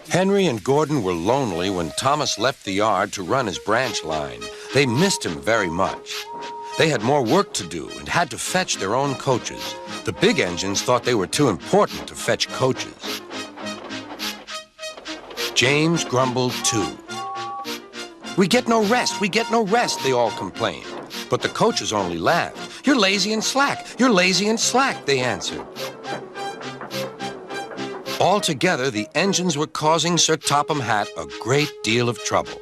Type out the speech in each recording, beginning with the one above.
Henry and Gordon were lonely when Thomas left the yard to run his branch line. They missed him very much. They had more work to do and had to fetch their own coaches. The big engines thought they were too important to fetch coaches. James grumbled too. "We get no rest, we get no rest," they all complained. But the coaches only laughed. "You're lazy and slack, you're lazy and slack," they answered. Altogether, the engines were causing Sir Topham Hatt a great deal of trouble.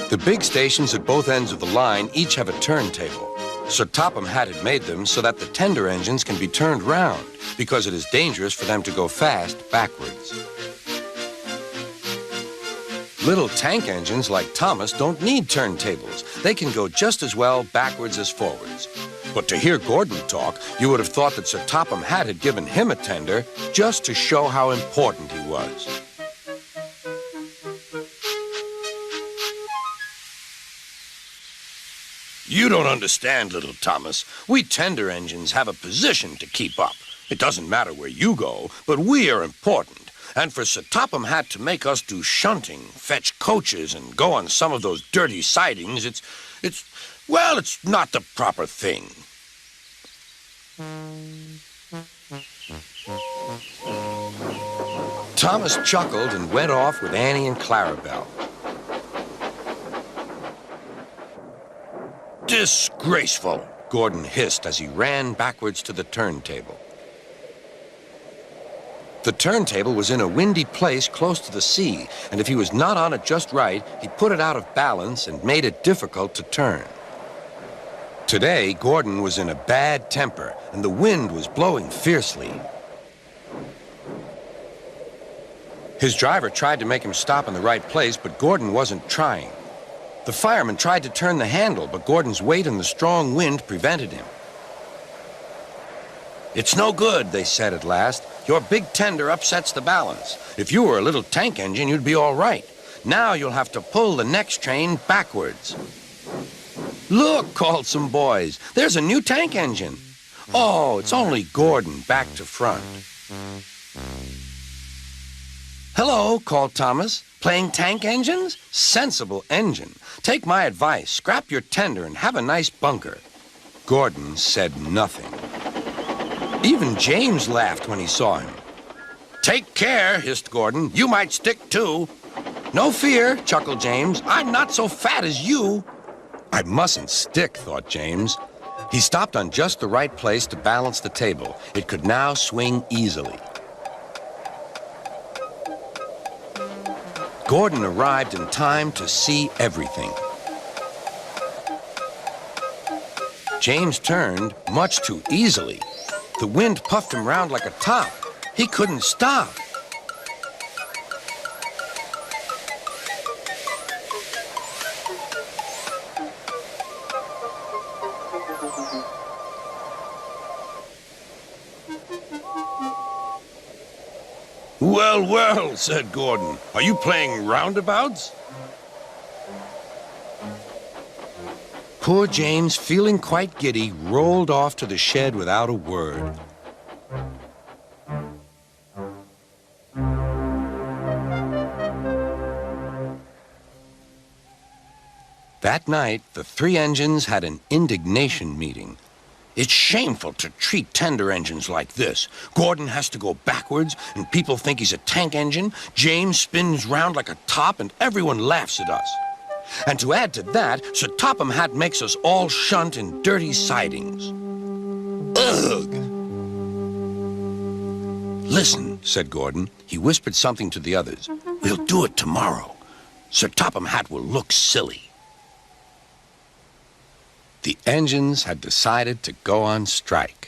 The big stations at both ends of the line each have a turntable. Sir Topham Hatt had made them so that the tender engines can be turned round, because it is dangerous for them to go fast backwards. Little tank engines like Thomas don't need turntables. They can go just as well backwards as forwards. But to hear Gordon talk, you would have thought that Sir Topham Hatt had given him a tender just to show how important he was. "You don't understand, little Thomas. We tender engines have a position to keep up. It doesn't matter where you go, but we are important. And for Sir Topham Hatt to make us do shunting, fetch coaches, and go on some of those dirty sidings, it's not the proper thing." Thomas chuckled and went off with Annie and Clarabelle. "Disgraceful," Gordon hissed as he ran backwards to the turntable. The turntable was in a windy place close to the sea, and if he was not on it just right, he put it out of balance and made it difficult to turn. Today, Gordon was in a bad temper, and the wind was blowing fiercely. His driver tried to make him stop in the right place, but Gordon wasn't trying. The fireman tried to turn the handle, but Gordon's weight and the strong wind prevented him. "It's no good," they said at last. "Your big tender upsets the balance. If you were a little tank engine, you'd be all right. Now you'll have to pull the next train backwards." "Look," called some boys. "There's a new tank engine." "Oh, it's only Gordon back to front." "Hello," called Thomas. "Playing tank engines? Sensible engine. Take my advice. Scrap your tender and have a nice bunker." Gordon said nothing. Even James laughed when he saw him. "Take care," hissed Gordon. "You might stick too." "No fear," chuckled James. "I'm not so fat as you." "I mustn't stick," thought James. He stopped on just the right place to balance the table. It could now swing easily. Gordon arrived in time to see everything. James turned much too easily. The wind puffed him round like a top. He couldn't stop. "Well, well," said Gordon. "Are you playing roundabouts?" Poor James, feeling quite giddy, rolled off to the shed without a word. That night, the three engines had an indignation meeting. "It's shameful to treat tender engines like this. Gordon has to go backwards, and people think he's a tank engine. James spins round like a top, and everyone laughs at us. And to add to that, Sir Topham Hatt makes us all shunt in dirty sidings. Ugh!" "Listen," said Gordon. He whispered something to the others. "We'll do it tomorrow. Sir Topham Hatt will look silly." The engines had decided to go on strike.